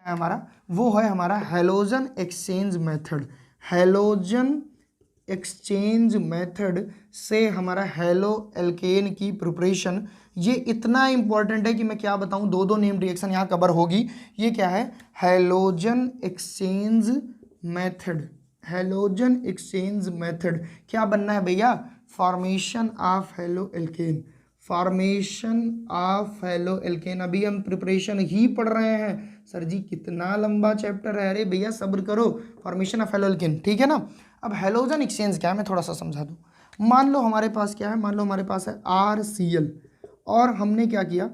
है हमारा, वो है हमारा halogen exchange method. Halogen exchange method से हमारा हेलो एल्केन की प्रिपरेशन, ये इतना इंपॉर्टेंट है कि मैं क्या बताऊं, दो दो नेम रिएक्शन यहाँ कवर होगी। ये क्या है, halogen exchange method. Halogen exchange method क्या बनना है भैया, formation of halo alkane. Formation of halo alkane. अभी हम प्रिपरेशन ही पढ़ रहे हैं सर जी, कितना लंबा चैप्टर है। अरे भैया सब्र करो, फॉर्मेशन ऑफ हेलो एल्केन, ठीक है ना। अब हैलोजन एक्सचेंज क्या है मैं थोड़ा सा समझा दूं। मान लो हमारे पास क्या है, मान लो हमारे पास है RCl, और हमने क्या किया,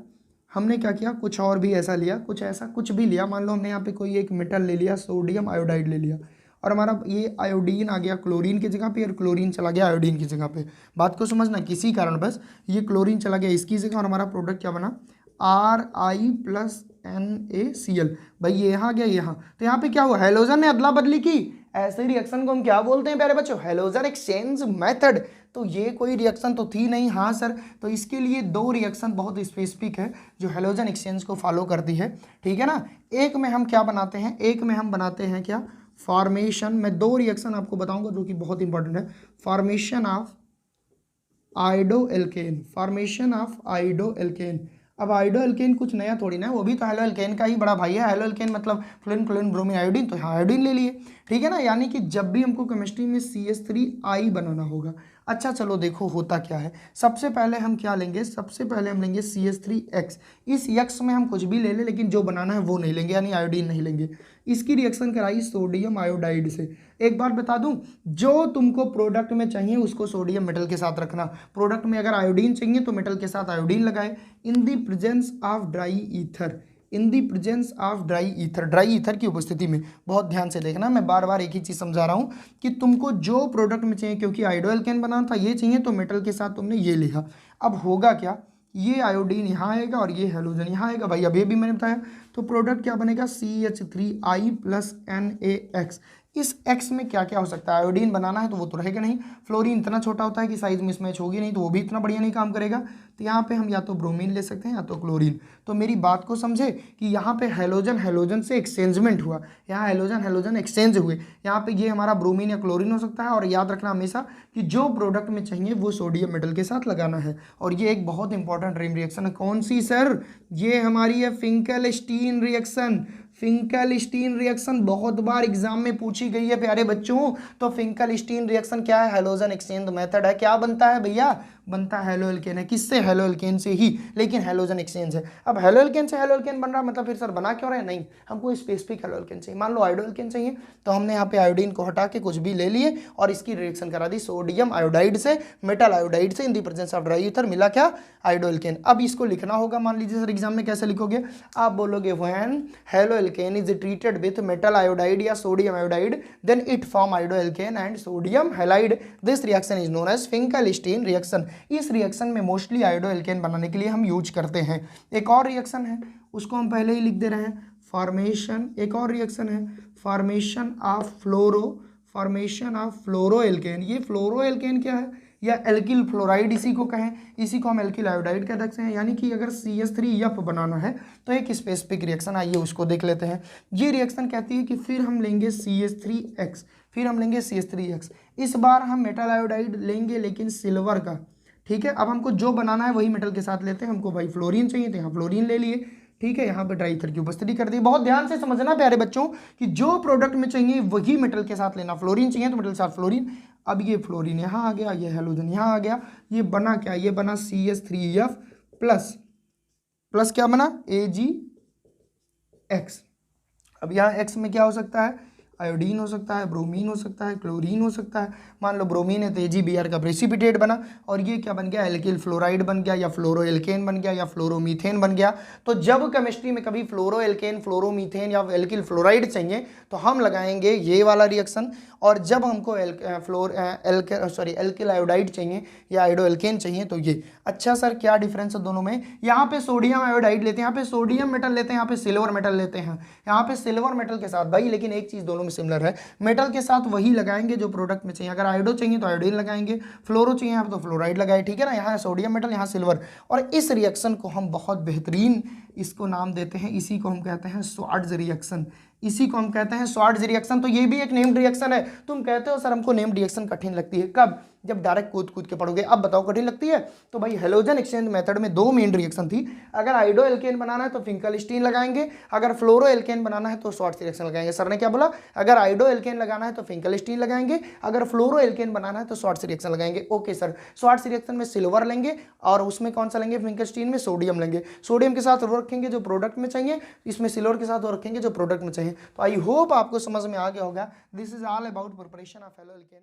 कुछ और भी ऐसा लिया, कुछ ऐसा कुछ भी लिया। मान लो हमने यहाँ पे कोई एक मेटल ले लिया, सोडियम आयोडाइड ले लिया, और हमारा ये आयोडीन आ गया क्लोरीन की जगह पे, और क्लोरीन चला गया आयोडीन की जगह पे। बात को समझना, किसी कारण बस ये क्लोरीन चला गया इसकी जगह, और हमारा प्रोडक्ट क्या बना, RI+NaCl। भाई ये यहाँ गया यहाँ, तो यहाँ पे क्या हुआ, हैलोजन ने अदला बदली की। ऐसे रिएक्शन को हम क्या बोलते हैं प्यारे बच्चों, हैलोजन एक्सचेंज मेथड। तो ये कोई रिएक्शन तो थी नहीं, हाँ सर। तो इसके लिए दो रिएक्शन बहुत स्पेसिफिक है जो हैलोजन एक्सचेंज को फॉलो करती है, ठीक है ना। एक में हम क्या बनाते हैं, एक में हम बनाते हैं क्या, फॉर्मेशन। मैं दो रिएक्शन आपको बताऊंगा जो कि बहुत इंपॉर्टेंट है। Formation of iodo alkane, formation of iodo alkane. अब आइडो एल्केन कुछ नया थोड़ी ना है, वो भी तो हेलो एल्केन का ही बड़ा भाई है। हेलो एल्केन मतलब फ्लोरीन क्लोरीन ब्रोमीन आयोडीन, तो यहाँ आयोडीन ले लिए, ठीक है ना। यानी कि जब भी हमको केमिस्ट्री में CH3I बनाना होगा। अच्छा चलो देखो होता क्या है, सबसे पहले हम क्या लेंगे, सबसे पहले हम लेंगे CH3X। इस X में हम कुछ भी ले लें, लेकिन जो बनाना है वो नहीं लेंगे, यानी आयोडीन नहीं लेंगे। इसकी रिएक्शन कराई सोडियम आयोडाइड से। एक बात बता दूं, जो तुमको प्रोडक्ट में चाहिए उसको सोडियम मेटल के साथ रखना। प्रोडक्ट में अगर आयोडीन चाहिए तो मेटल के साथ आयोडीन लगाए। In the presence of dry ether, in the presence of dry ether, dry ether की उपस्थिति में। बहुत ध्यान से देखना, मैं बार बार एक ही चीज़ समझा रहा हूँ कि तुमको जो प्रोडक्ट में चाहिए, क्योंकि आयोडो एल्केन बनाना था, ये चाहिए तो मेटल के साथ तुमने ये लिखा। अब होगा क्या, ये आयोडीन यहाँ आएगा और ये हैलोजन यहाँ आएगा। भाई अभी भी मैंने बताया, तो प्रोडक्ट क्या बनेगा, CH3I+NaX। इस X में क्या क्या हो सकता है, आयोडीन बनाना है तो वो तो रहेगा नहीं, फ्लोरीन इतना छोटा होता है कि साइज में इसमें होगी नहीं, तो वो भी इतना बढ़िया नहीं काम करेगा। तो यहाँ पे हम या तो ब्रोमीन ले सकते हैं या तो क्लोरीन। तो मेरी बात को समझे कि यहाँ पे हैलोजन हैलोजन से एक्सचेंजमेंट हुआ, यहाँ हैलोजन हैलोजन एक्सचेंज हुए, यहाँ पे ये हमारा ब्रोमीन या क्लोरीन हो सकता है। और याद रखना हमेशा कि जो प्रोडक्ट में चाहिए वो सोडियम मेटल के साथ लगाना है। और ये एक बहुत इंपॉर्टेंट रिम रिएक्शन है, कौन सी सर, ये हमारी है फिंकेल-स्टीन रिएक्शन। फिंकेल-स्टीन रिएक्शन बहुत बार एग्जाम में पूछी गई है प्यारे बच्चों। तो फिंकेल-स्टीन रिएक्शन क्या है, हैलोजन एक्सचेंज मेथड है। क्या बनता है भैया, बनता है हेलो एल्केन है। किससे, हेलो एल्केन से ही, लेकिन हैलोजन एक्सचेंज है। अब हेलो एल्केन से हेलो एल्केन बन रहा, मतलब फिर सर बना क्यों रहे, नहीं, हमको स्पेसिफिक हेलो एल्केन चाहिए। मान लो आयोडो एल्केन चाहिए, तो हमने यहाँ पे आयोडीन को हटा के कुछ भी ले लिए और इसकी रिएक्शन करा दी सोडियम आयोडाइड से मेटल आयोडाइड से, in the presence of dry ether, मिला क्या, आयोडो एल्केन। अब इसको लिखना होगा, मान लीजिए सर एग्जाम में कैसे लिखोगे, आप बोलोगे when halo alkane is treated with metal iodide या sodium iodide, then it form iodo alkane and sodium halide. This reaction is known as Finkelstein reaction. इस रिएक्शन में मोस्टली आयोडो एल्केन बनाने के लिए हम यूज करते हैं। एक और रिएक्शन है, उसको हम पहले ही लिख दे रहे हैं, फॉर्मेशन। एक और रिएक्शन है, फॉर्मेशन ऑफ फ्लोरो एल्केन। ये फ्लोरो एल्केन क्या है, या एल्किल फ्लोराइड इसी को कहें, इसी को हम एल्किल आयोडाइड कह सकते हैं। यानी कि अगर CH3F बनाना है तो एक स्पेसिफिक रिएक्शन, आइए उसको देख लेते हैं। ये रिएक्शन कहती है कि फिर हम लेंगे CH3X, फिर हम लेंगे CH3X। इस बार हम मेटल आयोडाइड लेंगे लेकिन सिल्वर का, ठीक है। अब हमको जो बनाना है वही मेटल के साथ लेते हैं। हमको भाई फ्लोरीन चाहिए तो यहाँ फ्लोरीन ले लिए, ठीक है। यहाँ पे ड्राई ईथर की उपस्थिति कर दी। बहुत ध्यान से समझना प्यारे बच्चों कि जो प्रोडक्ट में चाहिए वही मेटल के साथ लेना। फ्लोरीन चाहिए तो मेटल के साथ फ्लोरीन। अब ये फ्लोरीन यहाँ आ गया, ये हैलोजन यहाँ आ गया, ये बना क्या, ये बना CH3F प्लस प्लस क्या बना, AgX। अब यहाँ X में क्या हो सकता है, आयोडीन हो सकता है, ब्रोमीन हो सकता है, क्लोरीन हो सकता है। मान लो ब्रोमीन है तो AgBr का प्रेसिपिटेट बना, और ये क्या बन गया, एल्किल फ्लोराइड बन गया, या फ्लोरो एल्केन बन गया, या फ्लोरोमीथेन बन गया। तो जब केमिस्ट्री में कभी फ्लोरो एल्केन, फ्लोरोमीथेन या एल्किल फ्लोराइड चाहिए तो हम लगाएंगे ये वाला रिएक्शन। और जब हमको एल्किल आयोडाइड चाहिए या आयोडो एल्केन चाहिए तो ये। अच्छा सर क्या डिफरेंस है दोनों में, यहाँ पे सोडियम आयोडाइड लेते हैं, यहाँ पे सोडियम मेटल लेते हैं, यहाँ पे सिल्वर मेटल लेते हैं, यहाँ पे सिल्वर मेटल के साथ भाई। लेकिन एक चीज़ दोनों में सिमिलर है। मेटल के साथ वही लगाएंगे जो प्रोडक्ट में चाहिए। अगर आयोडो चाहिए तो आयोडीन लगाएंगे, फ्लोरो चाहिए यहाँ पे तो फ्लोराइड लगाए, ठीक है ना। यहाँ सोडियम मेटल, यहाँ सिल्वर। और इस रिएक्शन को हम बहुत बेहतरीन इसको नाम देते हैं, इसी को हम कहते हैं स्वार्ट्ज रिएक्शन। इसी को हम कहते हैं स्वार्ट्ज रिएक्शन। तो ये भी एक नेम्ड रिएक्शन है। तुम कहते हो सर हमको नेम्ड रिएक्शन कठिन लगती है, कब? जब डायरेक्ट कूद कूद के पढ़ोगे। अब बताओ कठिन लगती है? तो भाई हेलोजन एक्सचेंज मेथड में दो मेन रिएक्शन थी। अगर आयोडो एल्केन बनाना है तो फिंकलस्टीन लगाएंगे, अगर फ्लोरो एल्केन बनाना है तो स्वार्ट्ज रिएक्शन लगाएंगे। सर ने क्या बोला? अगर आयोडो एल्केन लगाना है तो फिंकलस्टीन लगाएंगे, अगर फ्लोरो एल्केन बनाना है तो स्वार्ट्ज रिएक्शन लगाएंगे। ओके सर, स्वार्ट्ज रिएक्शन में सिल्वर लेंगे और उसमें कौन सा लेंगे? फिंकलस्टीन में सोडियम लेंगे। सोडियम के साथ वो रखेंगे जो प्रोडक्ट में चाहिए, इसमें सिल्वर के साथ वो रखेंगे जो प्रोडक्ट में चाहिए। तो आई होप आपको समझ में आ गया होगा। This is all about preparation of halo alkane.